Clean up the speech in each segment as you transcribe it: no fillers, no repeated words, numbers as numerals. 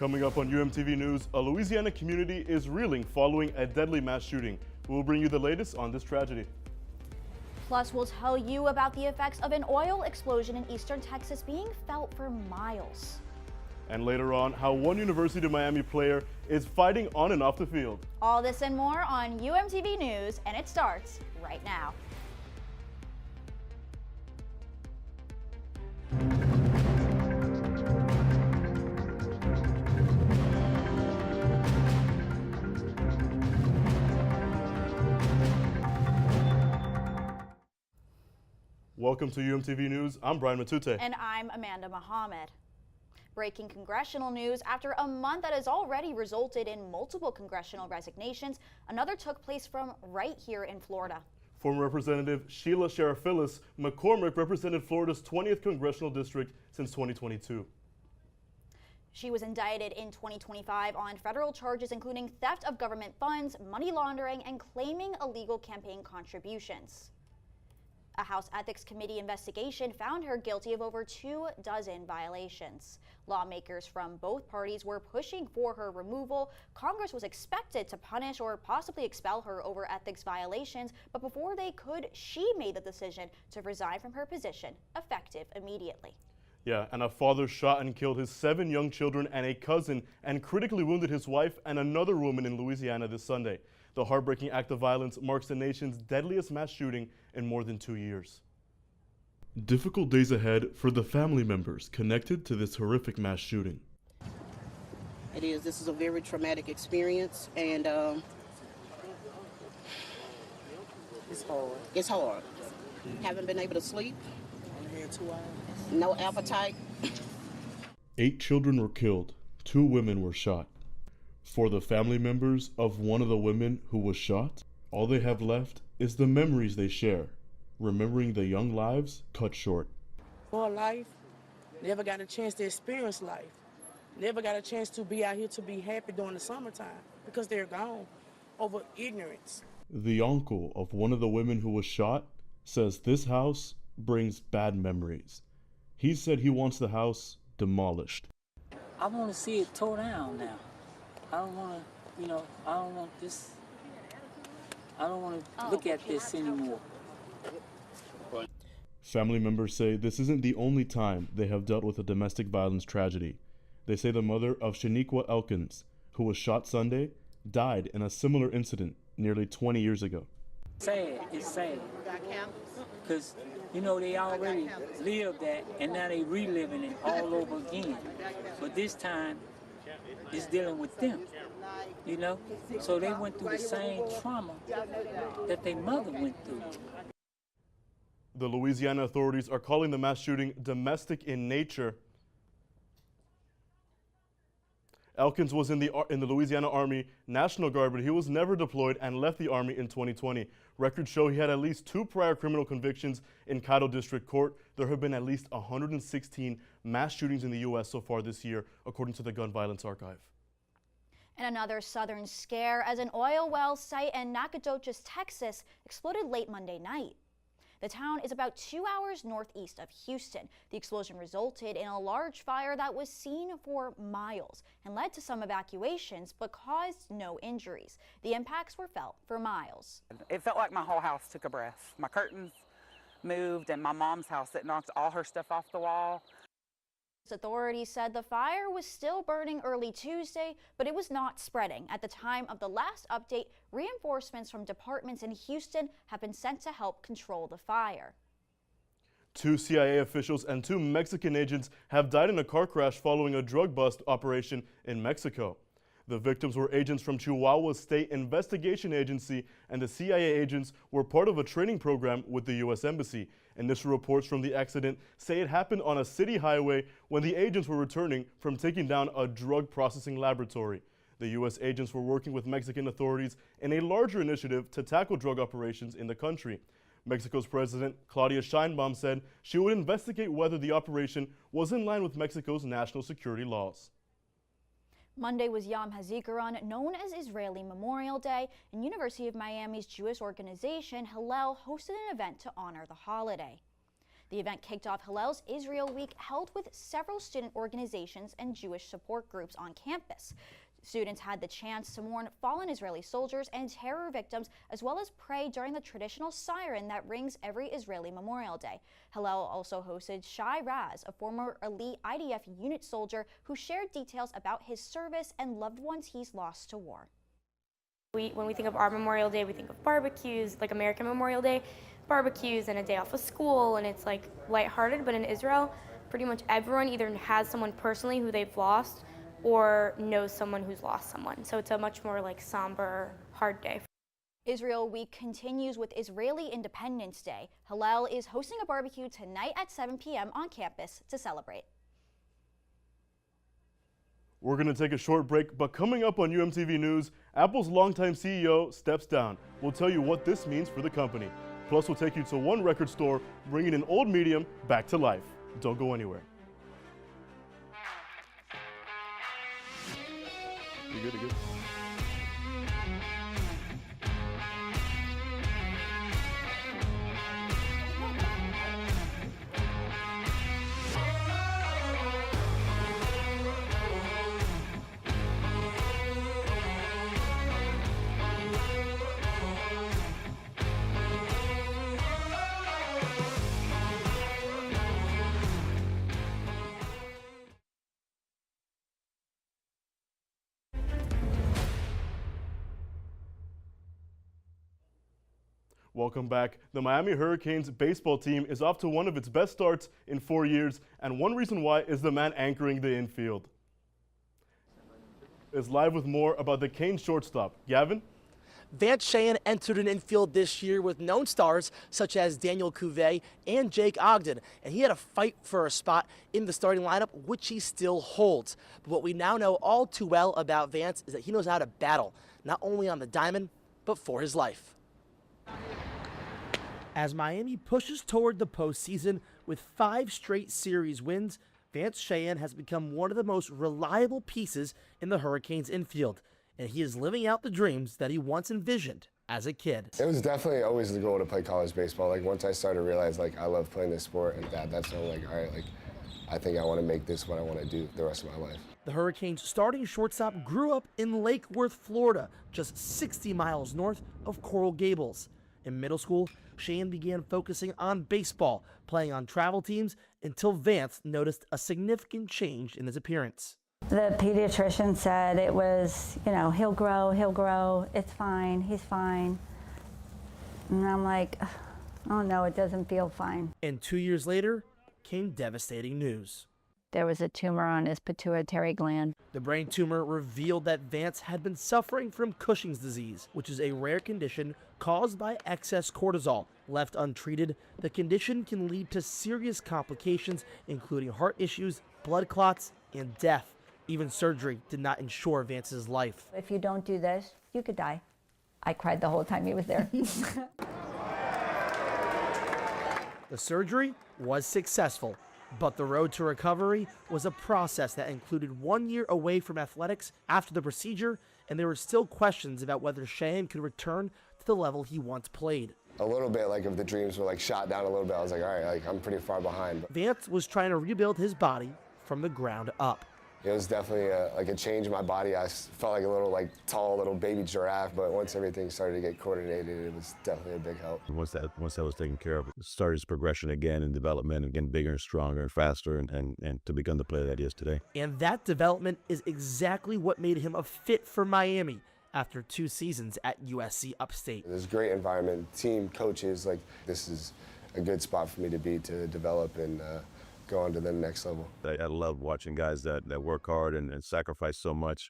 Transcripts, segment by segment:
Coming up on UMTV News, a Louisiana community is reeling following a deadly mass shooting. We will bring you the latest on this tragedy. Plus, we'll tell you about the effects of an oil explosion in eastern Texas being felt for miles. And later on, how one University of Miami player is fighting on and off the field. All this and more on UMTV News, and it starts right now. Welcome to UMTV News. I'm Brian Matute. And I'm Amanda Muhammad. Breaking congressional news: after a month that has already resulted in multiple congressional resignations, another took place from right here in Florida. Former Representative Sheila Sheriff-Phyllis McCormick represented Florida's 20th congressional district since 2022. She was indicted in 2025 on federal charges including theft of government funds, money laundering, and claiming illegal campaign contributions. A House Ethics Committee investigation found her guilty of over 24 violations. Lawmakers from both parties were pushing for her removal. Congress was expected to punish or possibly expel her over ethics violations, but before they could, she made the decision to resign from her position, effective immediately. Yeah, and a father shot and killed his 7 young children and a cousin and critically wounded his wife and another woman in Louisiana this Sunday. The heartbreaking act of violence marks the nation's deadliest mass shooting in more than 2 years. Difficult days ahead for the family members connected to this horrific mass shooting. It is. This is a very traumatic experience, and it's hard. It's hard. Haven't been able to sleep. Only had 2 hours. No appetite. 8 children were killed. 2 women were shot. For the family members of one of the women who was shot, all they have left is the memories they share, remembering the young lives cut short. For life, never got a chance to experience life. Never got a chance to be out here to be happy during the summertime because they're gone over ignorance. The uncle of one of the women who was shot says this house brings bad memories. He said he wants the house demolished. I want to see it tore down now. I don't want to, I don't want this, I don't want to look at this anymore. Family members say this isn't the only time they have dealt with a domestic violence tragedy. They say the mother of Shaniqua Elkins, who was shot Sunday, died in a similar incident nearly 20 years ago. Sad, it's sad. Because, they already lived that and now they reliving it all over again. But this time, it's dealing with them, So they went through the same trauma that their mother went through. The Louisiana authorities are calling the mass shooting domestic in nature. Elkins was in the Louisiana Army National Guard, but he was never deployed and left the Army in 2020. Records show he had at least 2 prior criminal convictions in Caddo District Court. There have been at least 116 mass shootings in the U.S. so far this year, according to the Gun Violence Archive. And another southern scare as an oil well site in Nacogdoches, Texas, exploded late Monday night. The town is about 2 hours northeast of Houston. The explosion resulted in a large fire that was seen for miles and led to some evacuations, but caused no injuries. The impacts were felt for miles. It felt like my whole house took a breath. My curtains moved, and my mom's house, it knocked all her stuff off the wall. Authorities said the fire was still burning early Tuesday, but it was not spreading. At the time of the last update, reinforcements from departments in Houston have been sent to help control the fire. 2 CIA officials and 2 Mexican agents have died in a car crash following a drug bust operation in Mexico. The victims were agents from Chihuahua State Investigation Agency, and the CIA agents were part of a training program with the U.S. Embassy. Initial reports from the accident say it happened on a city highway when the agents were returning from taking down a drug processing laboratory. The U.S. agents were working with Mexican authorities in a larger initiative to tackle drug operations in the country. Mexico's President Claudia Sheinbaum said she would investigate whether the operation was in line with Mexico's national security laws. Monday was Yom HaZikaron, known as Israeli Memorial Day, and University of Miami's Jewish organization Hillel hosted an event to honor the holiday. The event kicked off Hillel's Israel Week, held with several student organizations and Jewish support groups on campus. Students had the chance to mourn fallen Israeli soldiers and terror victims, as well as pray during the traditional siren that rings every Israeli Memorial Day. Hillel also hosted Shai Raz, a former elite IDF unit soldier who shared details about his service and loved ones he's lost to war. When we think of our Memorial Day, we think of barbecues, like American Memorial Day, barbecues and a day off of school, and it's like lighthearted. But in Israel, pretty much everyone either has someone personally who they've lost or knows someone who's lost someone. So it's a much more like somber, hard day. Israel Week continues with Israeli Independence Day. Hillel is hosting a barbecue tonight at 7 p.m. on campus to celebrate. We're going to take a short break, but coming up on UMTV News, Apple's longtime CEO steps down. We'll tell you what this means for the company. Plus, we'll take you to one record store, bringing an old medium back to life. Don't go anywhere. You good, you good? Welcome back. The Miami Hurricanes baseball team is off to one of its best starts in 4 years, and one reason why is the man anchoring the infield. Is live with more about the Canes shortstop. Gavin? Vance Shahan entered an infield this year with known stars such as Daniel Cuvée and Jake Ogden, and he had a fight for a spot in the starting lineup, which he still holds. But what we now know all too well about Vance is that he knows how to battle, not only on the diamond, but for his life. As Miami pushes toward the postseason with 5 straight series wins, Vance Shahan has become one of the most reliable pieces in the Hurricanes infield, and he is living out the dreams that he once envisioned as a kid. It was definitely always the goal to play college baseball. Like once I started to realize like I love playing this sport, and that's when I'm like, all right, like I think I want to make this what I want to do the rest of my life. The Hurricanes starting shortstop grew up in Lake Worth, Florida, just 60 miles north of Coral Gables. In middle school, Shahan began focusing on baseball, playing on travel teams until Vance noticed a significant change in his appearance. The pediatrician said it was, he'll grow, it's fine, he's fine. And I'm like, oh no, it doesn't feel fine. And 2 years later came devastating news. There was a tumor on his pituitary gland. The brain tumor revealed that Vance had been suffering from Cushing's disease, which is a rare condition caused by excess cortisol. Left untreated, the condition can lead to serious complications, including heart issues, blood clots, and death. Even surgery did not ensure Vance's life. If you don't do this, you could die. I cried the whole time he was there. The surgery was successful, but the road to recovery was a process that included 1 year away from athletics after the procedure, and there were still questions about whether Shahan could return to the level he once played. A little bit like if the dreams were like shot down a little bit, I was like, all right, like I'm pretty far behind. Vance was trying to rebuild his body from the ground up. It was definitely like a change in my body. I felt like a little tall little baby giraffe, but once everything started to get coordinated, it was definitely a big help. Once that was taken care of, it started his progression again in development, and getting bigger and stronger and faster, and to become the player that he is today. And that development is exactly what made him a fit for Miami after 2 seasons at USC Upstate. There's a great environment, team, coaches, this is a good spot for me to be, to develop and go on to the next level. I love watching guys that work hard and sacrifice so much.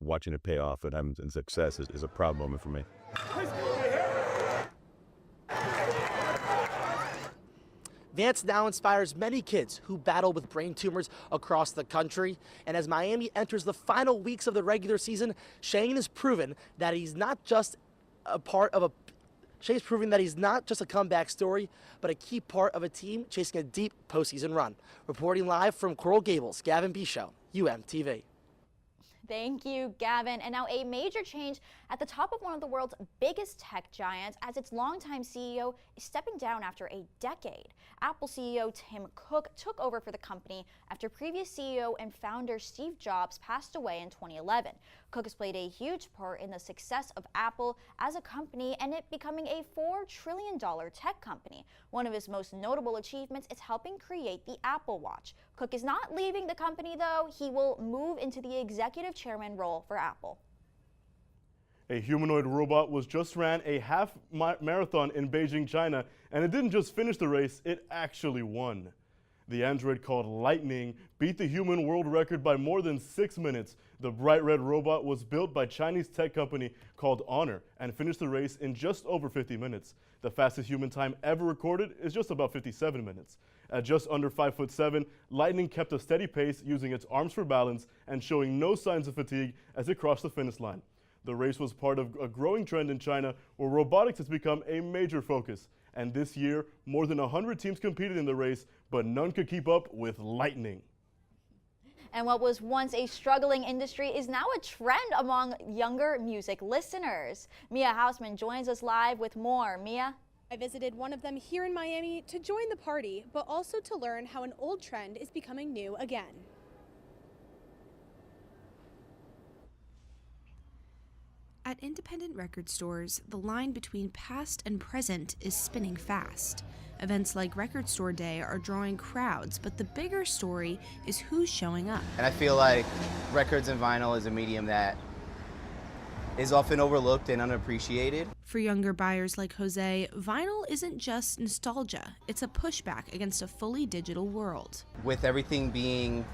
Watching it pay off and having success is a proud moment for me. Vance now inspires many kids who battle with brain tumors across the country. And as Miami enters the final weeks of the regular season, Shahan has proven that he's not just Shahan's proving that he's not just a comeback story, but a key part of a team chasing a deep postseason run. Reporting live from Coral Gables, Gavin Bishow, UMTV. Thank you, Gavin. And now a major change at the top of one of the world's biggest tech giants, as its longtime CEO is stepping down after a decade. Apple CEO Tim Cook took over for the company after previous CEO and founder Steve Jobs passed away in 2011. Cook has played a huge part in the success of Apple as a company and it becoming a $4 trillion tech company. One of his most notable achievements is helping create the Apple Watch. Cook is not leaving the company, though. He will move into the executive chairman role for Apple. A humanoid robot was just ran a half marathon in Beijing, China, and it didn't just finish the race, it actually won. The android called Lightning beat the human world record by more than 6 minutes. The bright red robot was built by Chinese tech company called Honor and finished the race in just over 50 minutes. The fastest human time ever recorded is just about 57 minutes. At just under 5'7", Lightning kept a steady pace using its arms for balance and showing no signs of fatigue as it crossed the finish line. The race was part of a growing trend in China where robotics has become a major focus. And this year, more than 100 teams competed in the race, but none could keep up with Lightning. And what was once a struggling industry is now a trend among younger music listeners. Mia Hausman joins us live with more. Mia? I visited one of them here in Miami to join the party, but also to learn how an old trend is becoming new again. At independent record stores, the line between past and present is spinning fast. Events like Record Store Day are drawing crowds, but the bigger story is who's showing up. And I feel like records and vinyl is a medium that is often overlooked and unappreciated. For younger buyers like Jose, vinyl isn't just nostalgia, it's a pushback against a fully digital world. With everything being,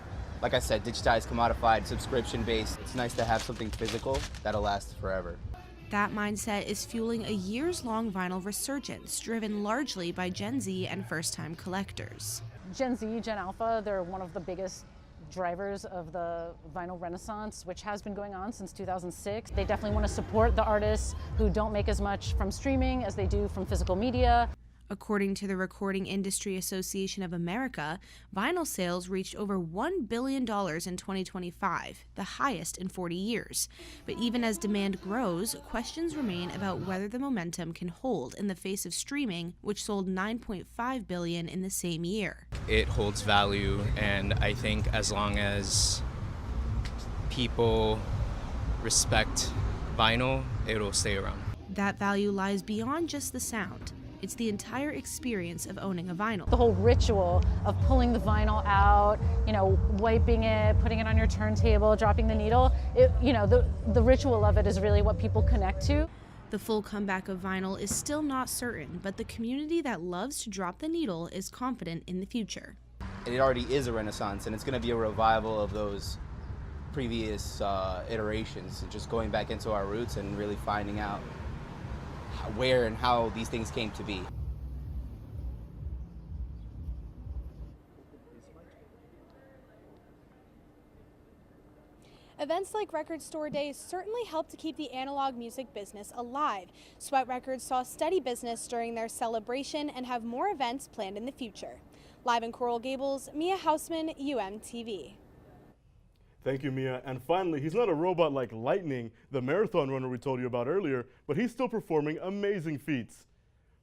like I said, digitized, commodified, subscription-based, it's nice to have something physical that'll last forever. That mindset is fueling a years-long vinyl resurgence, driven largely by Gen Z and first-time collectors. Gen Z, Gen Alpha, they're one of the biggest drivers of the vinyl renaissance, which has been going on since 2006. They definitely want to support the artists who don't make as much from streaming as they do from physical media. According to the Recording Industry Association of America, vinyl sales reached over $1 billion in 2025, the highest in 40 years. But even as demand grows, questions remain about whether the momentum can hold in the face of streaming, which sold $9.5 billion in the same year. It holds value, and I think as long as people respect vinyl, it'll stay around. That value lies beyond just the sound. It's the entire experience of owning a vinyl. The whole ritual of pulling the vinyl out, wiping it, putting it on your turntable, dropping the needle, the ritual of it is really what people connect to. The full comeback of vinyl is still not certain, but the community that loves to drop the needle is confident in the future. It already is a renaissance, and it's going to be a revival of those previous iterations, and just going back into our roots and really finding out where and how these things came to be. Events like Record Store Day certainly helped to keep the analog music business alive. Sweat Records saw steady business during their celebration and have more events planned in the future. Live in Coral Gables, Mia Hausman, UMTV. Thank you, Mia. And finally, he's not a robot like Lightning, the marathon runner we told you about earlier, but he's still performing amazing feats.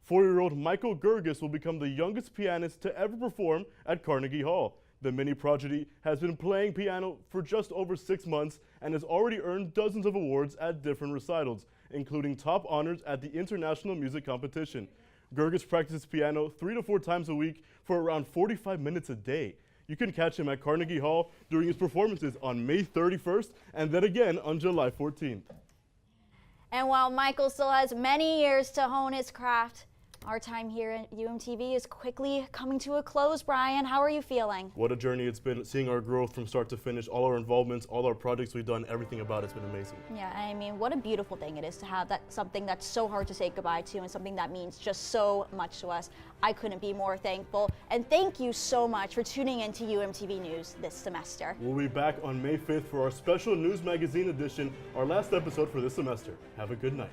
4-year-old Michael Gerges will become the youngest pianist to ever perform at Carnegie Hall. The mini prodigy has been playing piano for just over 6 months and has already earned dozens of awards at different recitals, including top honors at the International Music Competition. Gerges practices piano 3 to 4 times a week for around 45 minutes a day. You can catch him at Carnegie Hall during his performances on May 31st and then again on July 14th. And while Michael still has many years to hone his craft, our time here at UMTV is quickly coming to a close. Brian, how are you feeling? What a journey it's been, seeing our growth from start to finish, all our involvements, all our projects we've done, everything about it's been amazing. Yeah, I mean, what a beautiful thing it is to have something that's so hard to say goodbye to and something that means just so much to us. I couldn't be more thankful. And thank you so much for tuning in to UMTV News this semester. We'll be back on May 5th for our special news magazine edition, our last episode for this semester. Have a good night.